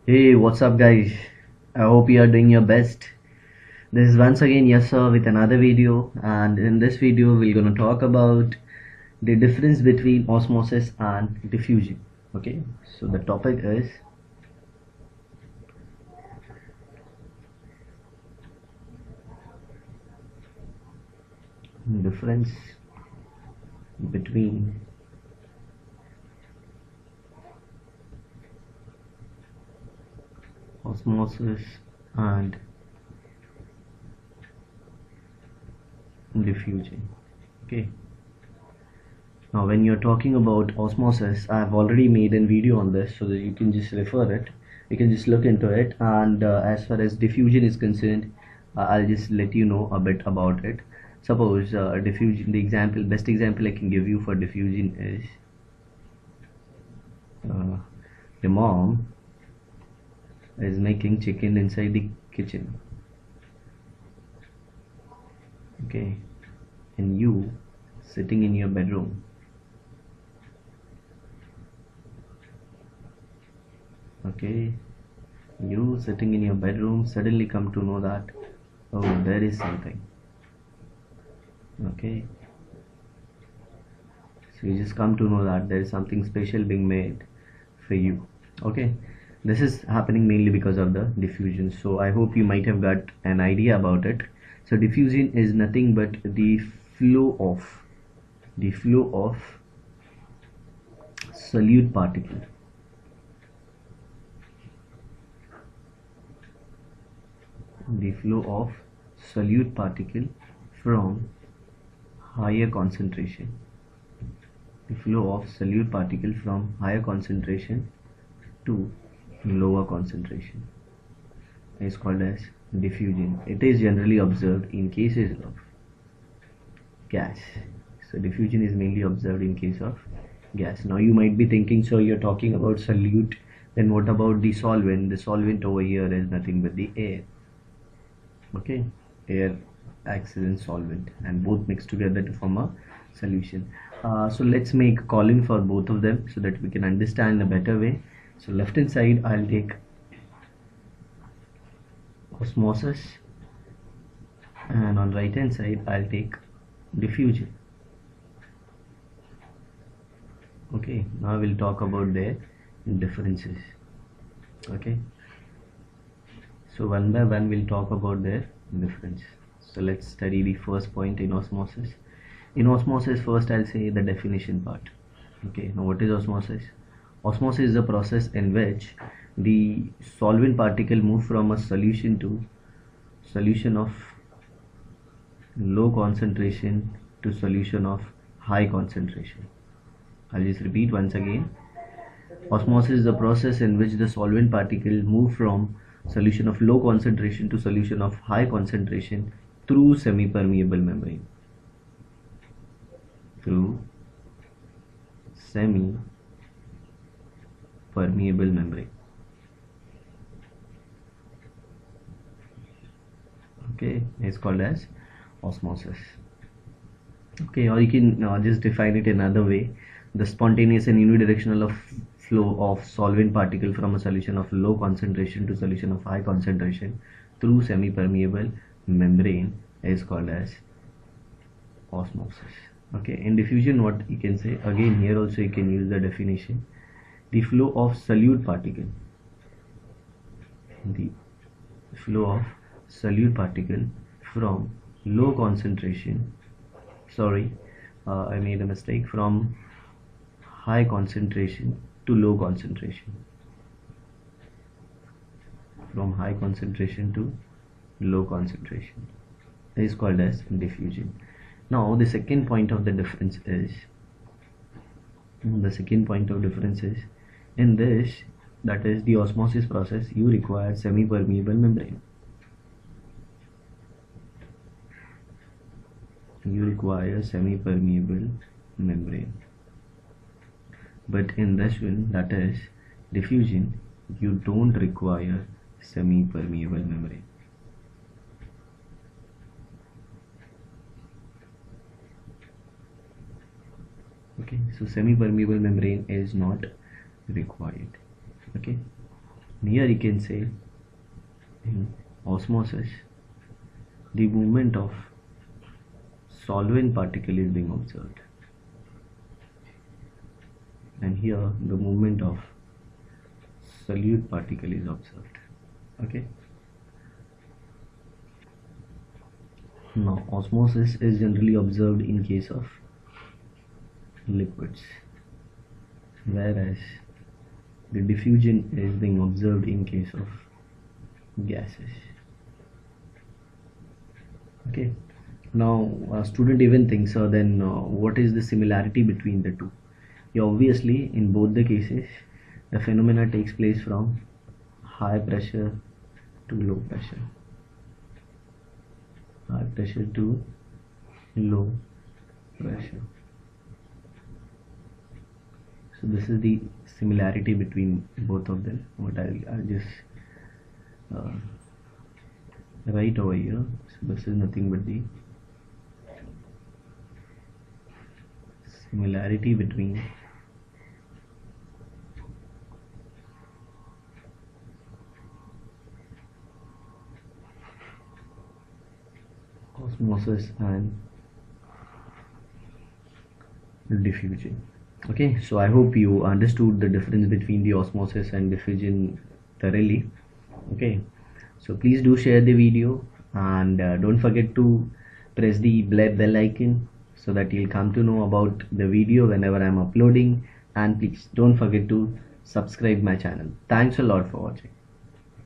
Hey, what's up, guys? I hope you are doing your best. This is once again Yes Sir with another video, and in this video, we're gonna talk about the difference between osmosis and diffusion. Okay, so the topic is difference between osmosis and diffusion. Okay. Now, when you're talking about osmosis, I've already made a video on this so that you can just refer it. You can just look into it. And as far as diffusion is concerned, I'll just let you know a bit about it. Suppose diffusion, best example I can give you for diffusion is uh, the mom is making chicken inside the kitchen. Okay, and you sitting in your bedroom. Okay, you sitting in your bedroom suddenly come to know that, oh, there is something. Okay, so you just come to know that there is something special being made for you. Okay, this is happening mainly because of the diffusion, so I hope you might have got an idea about it. So diffusion is nothing but the flow of solute particle. The flow of solute particle from higher concentration. The flow of solute particle from higher concentration to lower concentration is called as diffusion. It is generally observed in cases of gas. So diffusion is mainly observed in case of gas. Now you might be thinking, so you're talking about solute, then what about the solvent? The solvent over here is nothing but the air. Okay, air acts as a solvent and both mix together to form a solution. So let's make column for both of them so that we can understand in a better way. So left hand side I'll take osmosis, and on right hand side I'll take diffusion. Okay, now we'll talk about their differences. Okay, so one by one we'll talk about their difference. So let's study the first point in osmosis. In osmosis, first I'll say the definition part. Okay, now what is osmosis? Osmosis is a process in which the solvent particle move from a solution of low concentration to solution of high concentration. I'll just repeat once again. Osmosis is the process in which the solvent particle move from solution of low concentration to solution of high concentration through semi-permeable membrane. Through semi-permeable membrane. Okay, it's called as osmosis. Okay, or you can just define it another way: the spontaneous and unidirectional flow of solvent particle from a solution of low concentration to solution of high concentration through semi-permeable membrane is called as osmosis. Okay, in diffusion, what you can say again, here also you can use the definition: the flow of solute particle, the flow of solute particle from low concentration, sorry, I made a mistake, from high concentration to low concentration, from high concentration to low concentration is called as diffusion. Now the second point of the difference is in this, that is the osmosis process, you require semi-permeable membrane. You require semi-permeable membrane. But in this one, that is diffusion, you don't require semi-permeable membrane. Okay, so semi-permeable membrane is not required. Okay, Here you can say in osmosis the movement of solvent particle is being observed, and here the movement of solute particle is observed. Okay, now osmosis is generally observed in case of liquids, whereas the diffusion is being observed in case of gases. Okay, now a student even thinks, then what is the similarity between the two? Yeah, obviously in both the cases the phenomena takes place from high pressure to low pressure, high pressure to low pressure. So this is the similarity between both of them, what I'll just write over here. So this is nothing but the similarity between osmosis and diffusion. Okay, so I hope you understood the difference between the osmosis and diffusion thoroughly. Okay, so please do share the video, and don't forget to press the bell icon so that you'll come to know about the video whenever I'm uploading, and please don't forget to subscribe my channel. Thanks a lot for watching.